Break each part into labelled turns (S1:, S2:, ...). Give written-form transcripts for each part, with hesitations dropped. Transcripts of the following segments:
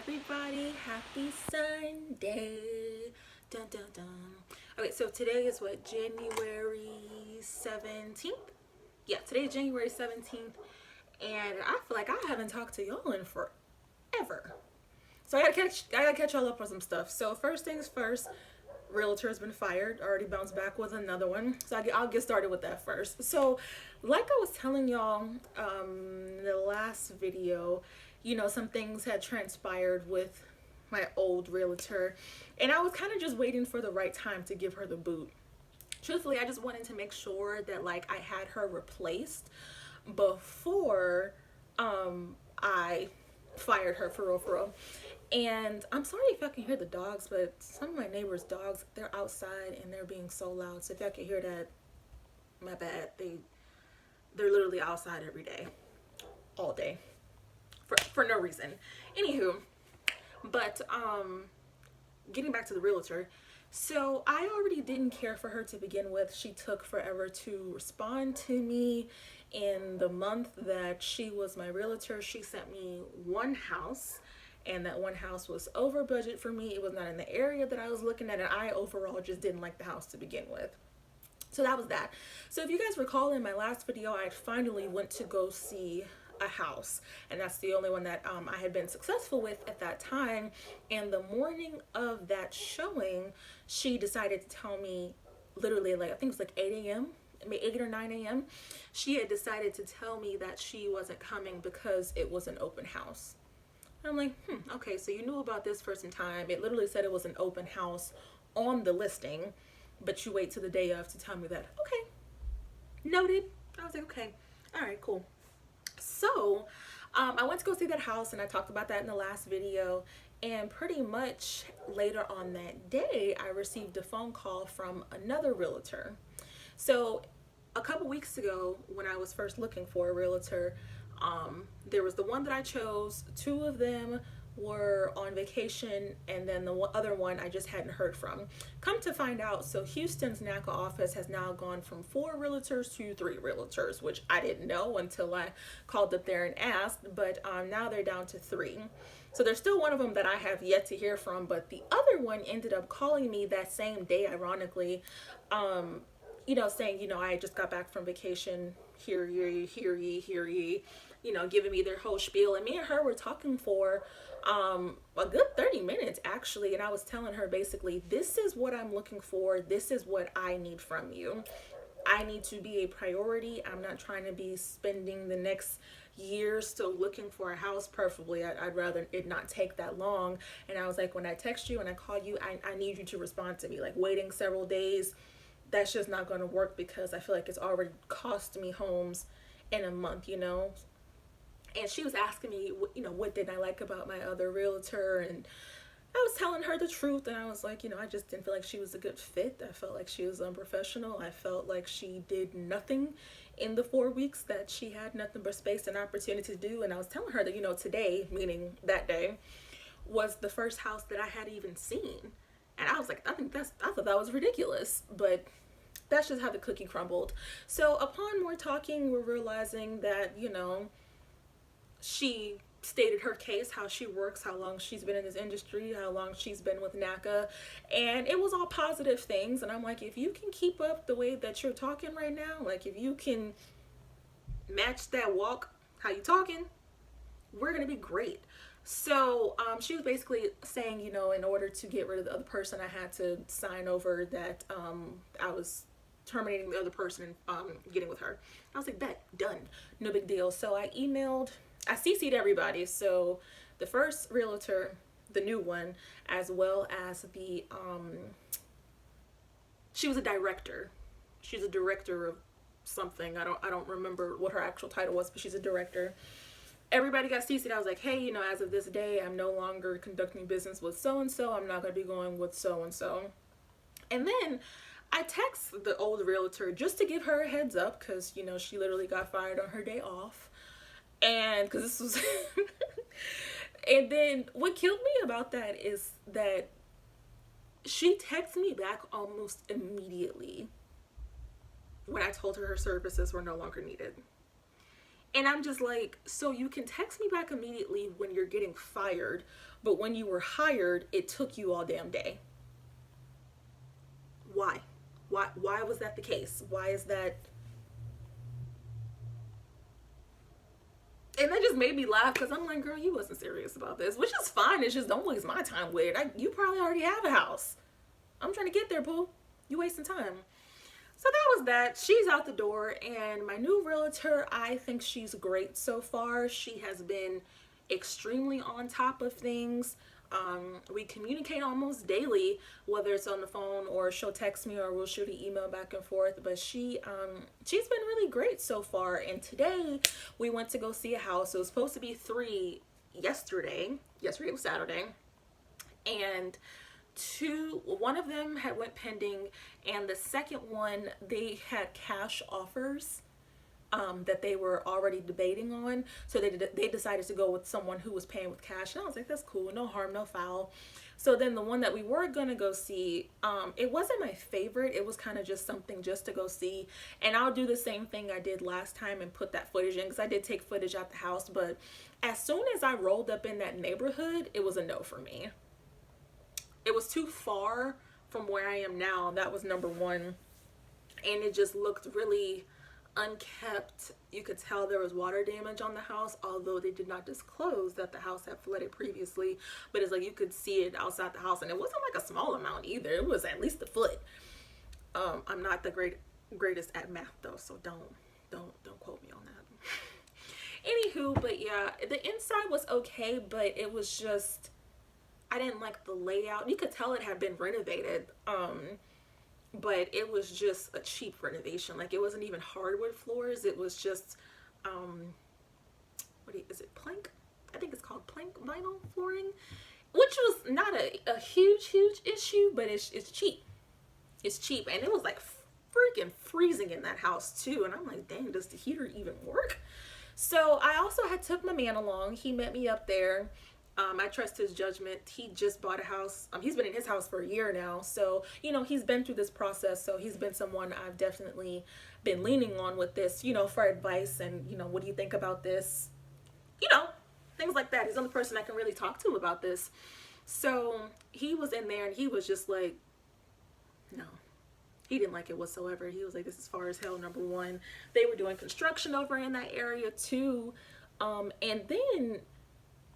S1: everybody, happy Sunday. Dun dun dun. Okay, so today is what, January 17th? Yeah, today is January 17th, and I feel like I haven't talked to y'all in forever. So I gotta catch y'all up on some stuff. So first things first, Realtor has been fired. Already bounced back with another one. So I'll get started with that first. So, like I was telling y'all in the last video, some things had transpired with my old realtor, and I was kind of just waiting for the right time to give her the boot. Truthfully, I just wanted to make sure that I had her replaced before I fired her, for real, for real. And I'm sorry if y'all can hear the dogs, but some of my neighbors' dogs, they're outside and they're being so loud. So if y'all can hear that, my bad. They're literally outside every day, all day, for no reason. Anywho, but getting back to the realtor. So I already didn't care for her to begin with. She took forever to respond to me. In the month that she was my realtor, she sent me one house, and that one house was over budget for me. It was not in the area that I was looking at, and I overall just didn't like the house to begin with. So that was that. So if you guys recall, in my last video, I finally went to go see a house, and that's the only one that I had been successful with at that time. And the morning of that showing, she decided to tell me, literally, I think it was 8 a.m., 8 or 9 a.m. She had decided to tell me that she wasn't coming because it was an open house. I'm like, okay, so you knew about this for some time. It literally said it was an open house on the listing, but you wait till the day of to tell me that. Okay, noted. I was like, okay, all right, cool. So I went to go see that house, and I talked about that in the last video. And pretty much later on that day, I received a phone call from another realtor. So a couple weeks ago, when I was first looking for a realtor, there was the one that I chose. Two of them were on vacation, and then the other one I just hadn't heard from. Come to find out, so Houston's NACA office has now gone from 4 realtors to 3 realtors, which I didn't know until I called up there and asked, but now they're down to 3. So there's still one of them that I have yet to hear from, but the other one ended up calling me that same day, ironically, saying, I just got back from vacation, hear ye, giving me their whole spiel. And me and her were talking for a good 30 minutes, actually. And I was telling her, basically, this is what I'm looking for. This is what I need from you. I need to be a priority. I'm not trying to be spending the next year still looking for a house. Preferably, I'd rather it not take that long. And I was like, when I text you and I call you, I need you to respond to me. Waiting several days, that's just not going to work, because I feel like it's already cost me homes in a month, And she was asking me, what did I like about my other realtor? And I was telling her the truth, and I was like, I just didn't feel like she was a good fit. I felt like she was unprofessional. I felt like she did nothing in the 4 weeks that she had nothing but space and opportunity to do. And I was telling her that, today, meaning that day, was the first house that I had even seen. And I was like, I thought that was ridiculous, but that's just how the cookie crumbled. So upon more talking, we're realizing that, she stated her case, how she works, how long she's been in this industry, how long she's been with NACA, and it was all positive things. And I'm like, if you can keep up the way that you're talking right now, if you can match that walk, how you talking, we're gonna be great. So she was basically saying, in order to get rid of the other person, I had to sign over that I was terminating the other person and getting with her. I was like, that, done, no big deal. So I CC'd everybody. So the first realtor, the new one, as well as the she was a director. She's a director of something. I don't remember what her actual title was, but she's a director. Everybody got CC'd. I was like, hey, as of this day, I'm no longer conducting business with so-and-so. I'm not going to be going with so-and-so. And then I text the old realtor just to give her a heads up, because, she literally got fired on her day off. And because this was... And then what killed me about that is that she texted me back almost immediately when I told her services were no longer needed. And I'm just like, so you can text me back immediately when you're getting fired, but when you were hired, it took you all damn day. Why? Why was that the case? Why is that? And that just made me laugh because I'm like, girl, you wasn't serious about this, which is fine. It's just don't waste my time with it. You probably already have a house. I'm trying to get there, boo. You wasting time. So that was that. She's out the door, and my new realtor, I think she's great so far. She has been extremely on top of things. We communicate almost daily, whether it's on the phone or she'll text me or we'll shoot an email back and forth. But she's been really great so far. And today we went to go see a house. It was supposed to be 3 yesterday. Yesterday was Saturday, and one of them had went pending, and the second one, they had cash offers that they were already debating on. So they decided to go with someone who was paying with cash. And I was like, that's cool, no harm, no foul. So then the one that we were gonna go see, it wasn't my favorite. It was kind of just something just to go see. And I'll do the same thing I did last time and put that footage in, because I did take footage at the house. But as soon as I rolled up in that neighborhood, it was a no for me. It was too far from where I am now. That was number one. And it just looked really unkept. You could tell there was water damage on the house, although they did not disclose that the house had flooded previously. But it's like you could see it outside the house, and it wasn't like a small amount either. It was at least a foot. I'm not the greatest at math though, so don't quote me on that. Anywho, but yeah, the inside was okay, but it was just, I didn't like the layout. You could tell it had been renovated. But it was just a cheap renovation. Like, it wasn't even hardwood floors. It was just, is it plank? I think it's called plank vinyl flooring, which was not a huge issue, but it's cheap. It's cheap. And it was like freaking freezing in that house too. And I'm like, dang, does the heater even work? So I also had took my man along. He met me up there. I trust his judgment. He just bought a house. He's been in his house for a year now. So, you know, he's been through this process. So he's been someone I've definitely been leaning on with this, you know, for advice and, you know, what do you think about this? You know, things like that. He's the only person I can really talk to about this. So he was in there and he was just like, no. He didn't like it whatsoever. He was like, this is far as hell, number one. They were doing construction over in that area too. And then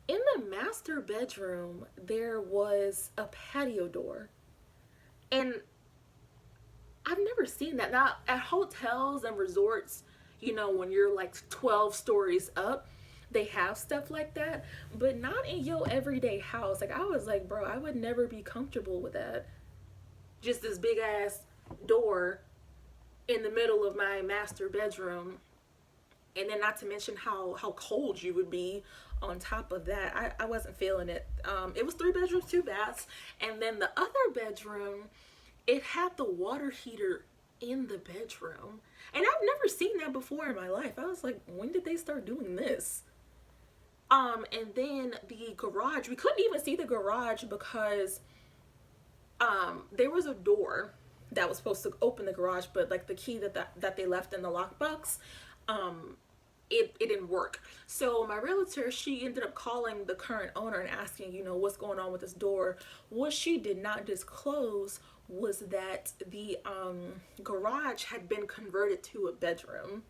S1: in the master bedroom, there was a patio door. And I've never seen that. Now, at hotels and resorts, you know, when you're like 12 stories up, they have stuff like that. But not in your everyday house. Like, I was like, bro, I would never be comfortable with that. Just this big ass door in the middle of my master bedroom. And then not to mention how cold you would be on top of that. I wasn't feeling it. It was 3 bedrooms, 2 baths. And then the other bedroom, it had the water heater in the bedroom. And I've never seen that before in my life. I was like, when did they start doing this? And then the garage, we couldn't even see the garage because there was a door that was supposed to open the garage, but like the key that they left in the lockbox, it didn't work. So my realtor, she ended up calling the current owner and asking, you know, what's going on with this door. What she did not disclose was that the garage had been converted to a bedroom.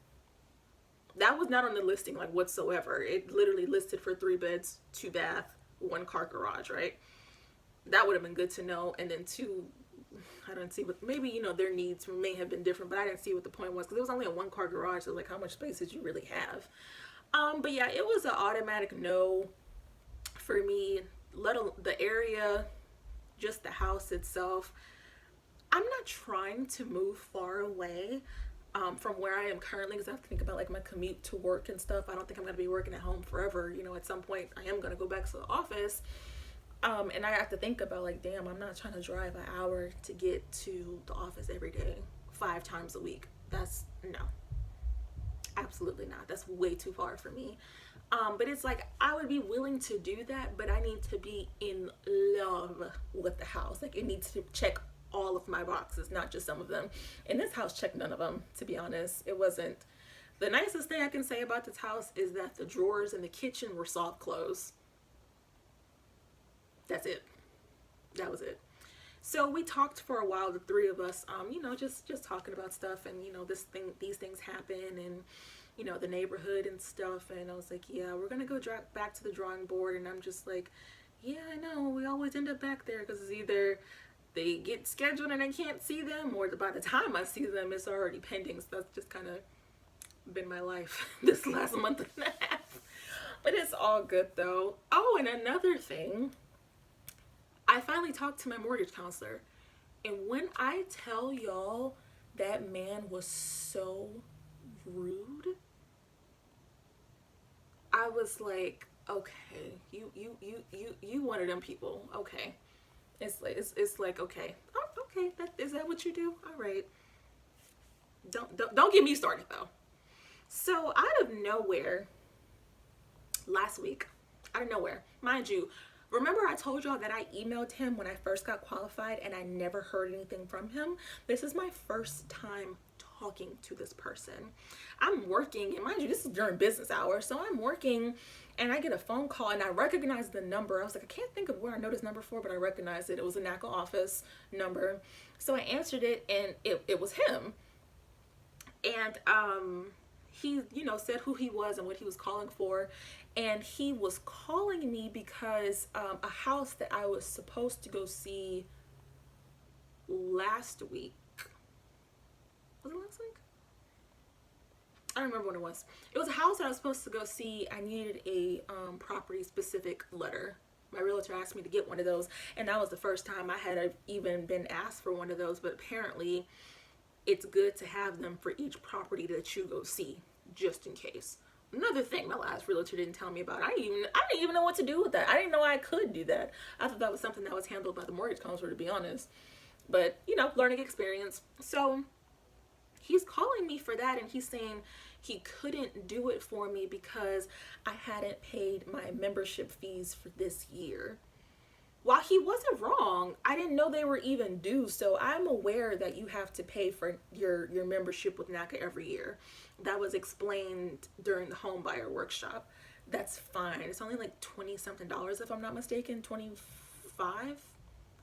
S1: That was not on the listing like whatsoever. It literally listed for 3 beds, 2 bath, 1 car garage, right? That would have been good to know. And then 2, I don't see what, maybe, you know, their needs may have been different, but I didn't see what the point was because it was only a 1 car garage. So like, how much space did you really have? But yeah, it was an automatic no for me. Let alone the area, just the house itself. I'm not trying to move far away from where I am currently because I have to think about like my commute to work and stuff. I don't think I'm going to be working at home forever. You know, at some point I am going to go back to the office. And I have to think about like, damn, I'm not trying to drive an hour to get to the office every day, 5 times a week. That's no, absolutely not. That's way too far for me. But it's like, I would be willing to do that, but I need to be in love with the house. Like, it needs to check all of my boxes, not just some of them. And this house checked none of them, to be honest. It wasn't. The nicest thing I can say about this house is that the drawers in the kitchen were soft close. that's it. That was it. So we talked for a while, the three of us, just talking about stuff, and these things happen, and the neighborhood and stuff. And I was like, yeah, we're gonna go back to the drawing board. And I'm just like, yeah, I know, we always end up back there, because it's either they get scheduled and I can't see them, or by the time I see them, it's already pending. So that's just kind of been my life this last month and a half. But it's all good though. Oh, and another thing, I finally talked to my mortgage counselor, and when I tell y'all, that man was so rude, I was like, okay, you one of them people. Okay. It's like, okay. Oh, okay, is that what you do? All right. Don't get me started though. So out of nowhere, last week, out of nowhere, mind you, remember I told y'all that I emailed him when I first got qualified and I never heard anything from him? This is my first time talking to this person. I'm working, and mind you, this is during business hours, so I'm working, and I get a phone call, and I recognize the number. I was like, I can't think of where I know this number for, but I recognized it. It was a NACA office number. So I answered it, and it was him. And he, said who he was and what he was calling for. And he was calling me because a house that I was supposed to go see last week. Was it last week? I don't remember when it was. It was a house that I was supposed to go see. I needed a property specific letter. My realtor asked me to get one of those, and that was the first time I had even been asked for one of those. But apparently it's good to have them for each property that you go see, just in case. Another thing my last realtor didn't tell me about. I didn't even know what to do with that. I didn't know I could do that. I thought that was something that was handled by the mortgage counselor, to be honest. But, learning experience. So he's calling me for that, and he's saying he couldn't do it for me because I hadn't paid my membership fees for this year. While he wasn't wrong, I didn't know they were even due. So I'm aware that you have to pay for your membership with NACA every year. That was explained during the home buyer workshop. That's fine. It's only like $20 something if I'm not mistaken, 25.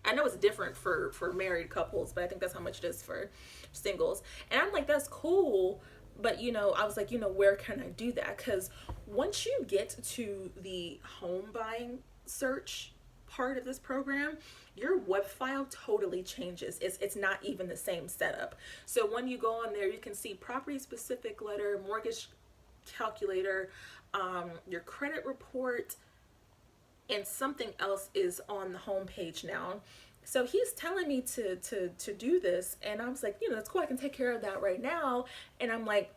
S1: I know it's different for married couples, but I think that's how much it is for singles. And I'm like, that's cool. But, I was like, where can I do that? Because once you get to the home buying search part of this program, your web file totally changes. It's not even the same setup. So when you go on there, you can see property specific letter, mortgage calculator, your credit report, and something else is on the home page now. So he's telling me to do this, and I was like, that's cool, I can take care of that right now. And I'm like,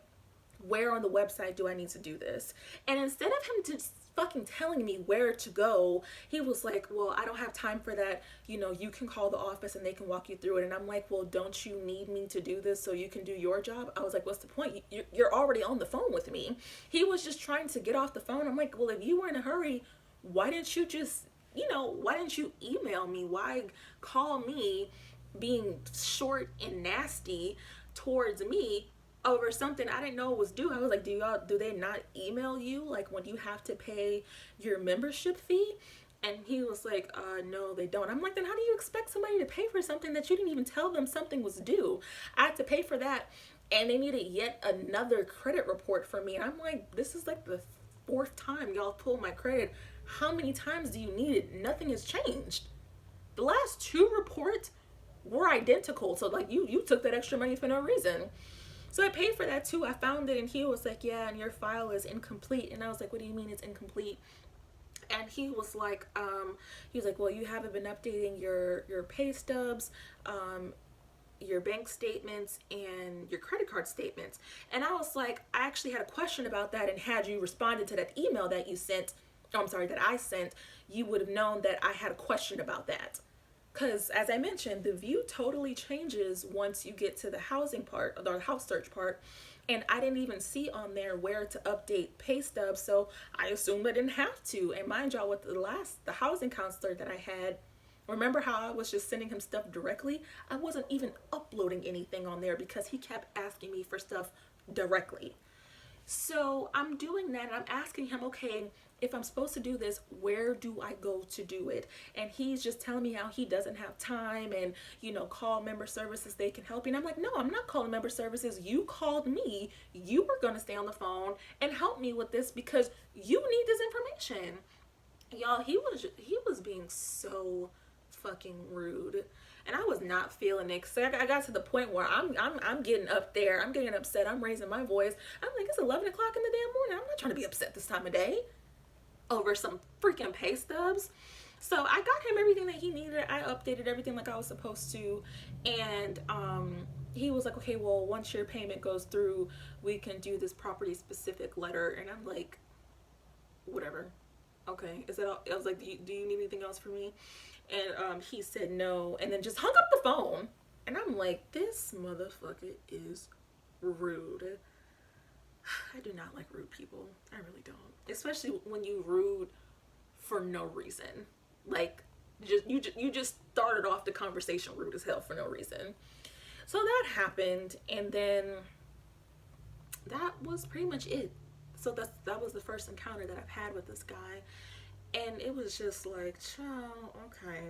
S1: where on the website do I need to do this? And instead of him just fucking telling me where to go, he was like, well, I don't have time for that. You can call the office and they can walk you through it. And I'm like, well, don't you need me to do this so you can do your job? I was like, what's the point? You're already on the phone with me. He was just trying to get off the phone. I'm like, well, if you were in a hurry, why didn't you just, why didn't you email me? Why call me being short and nasty towards me over something I didn't know was due? I was like, do they not email you like when you have to pay your membership fee? And he was like, no, they don't. I'm like, then how do you expect somebody to pay for something that you didn't even tell them something was due? I had to pay for that, and they needed yet another credit report from me. And I'm like, this is like the 4th time y'all pulled my credit. How many times do you need it? Nothing has changed. The last 2 reports were identical. So like you took that extra money for no reason. So I paid for that too. I found it, and he was like, yeah, and your file is incomplete. And I was like, what do you mean it's incomplete? And he was like, well, you haven't been updating your pay stubs, your bank statements, and your credit card statements. And I was like, I actually had a question about that, and had you responded to that email that you sent, that I sent, you would have known that I had a question about that. Because as I mentioned, the view totally changes once you get to the housing part, or the house search part. And I didn't even see on there where to update pay stubs, so I assumed I didn't have to. And mind y'all, with the housing counselor that I had, remember how I was just sending him stuff directly? I wasn't even uploading anything on there because he kept asking me for stuff directly. So I'm doing that, and I'm asking him, okay, if I'm supposed to do this, where do I go to do it? And he's just telling me how he doesn't have time and, you know, call member services, they can help you. And I'm like, no, I'm not calling member services. You called me. You were going to stay on the phone and help me with this because you need this information. Y'all, he was being so fucking rude, and I was not feeling it. Cause I got to the point where I'm getting up there, I'm getting upset, I'm raising my voice. I'm like, it's 11 o'clock in the damn morning. I'm not trying to be upset this time of day over some freaking pay stubs. So I got him everything that he needed. I updated everything like I was supposed to, and he was like, okay, well, once your payment goes through, we can do this property specific letter. And I'm like, whatever. Okay, is that all? I was like, do you need anything else from me? And he said no, and then just hung up the phone. And I'm like, this motherfucker is rude. I do not like rude people. I really don't. Especially when you rude for no reason. Like, you just started off the conversation rude as hell for no reason. So that happened, and then that was pretty much it. So that was the first encounter that I've had with this guy, and it was just like, child, okay.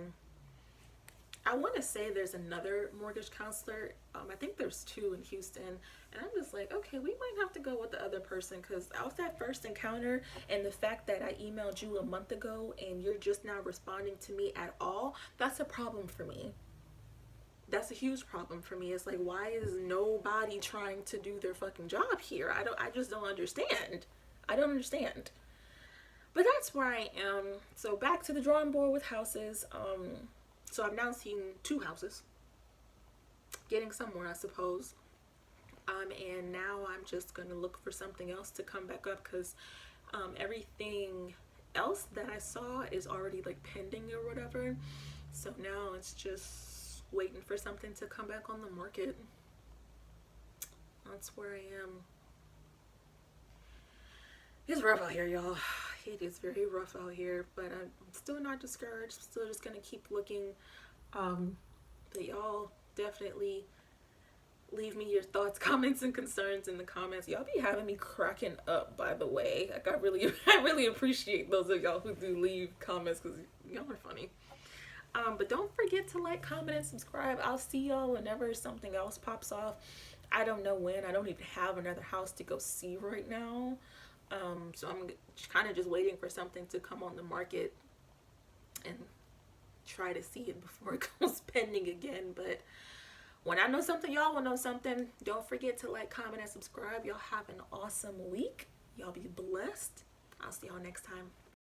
S1: I want to say there's another mortgage counselor. I think there's two in Houston, and I'm just like, okay, we might have to go with the other person, because off that first encounter and the fact that I emailed you a month ago and you're just now responding to me at all, that's a problem for me. That's a huge problem for me. It's like, why is nobody trying to do their fucking job here? I just don't understand. I don't understand. But that's where I am. So back to the drawing board with houses. So I've now seen 2 houses. Getting somewhere, I suppose. And now I'm just gonna look for something else to come back up, because everything else that I saw is already like pending or whatever. So now it's just waiting for something to come back on the market. That's where I am. It's rough out here, y'all. It is very rough out here, but I'm still not discouraged. I'm still just gonna keep looking. But y'all definitely leave me your thoughts, comments, and concerns in the comments. Y'all be having me cracking up, by the way. Like, I really appreciate those of y'all who do leave comments, because y'all are funny. But don't forget to like, comment, and subscribe. I'll see y'all whenever something else pops off. I don't know when. I don't even have another house to go see right now. So I'm kind of just waiting for something to come on the market and try to see it before it goes pending again. But when I know something, y'all will know something. Don't forget to like, comment, and subscribe. Y'all have an awesome week. Y'all be blessed. I'll see y'all next time.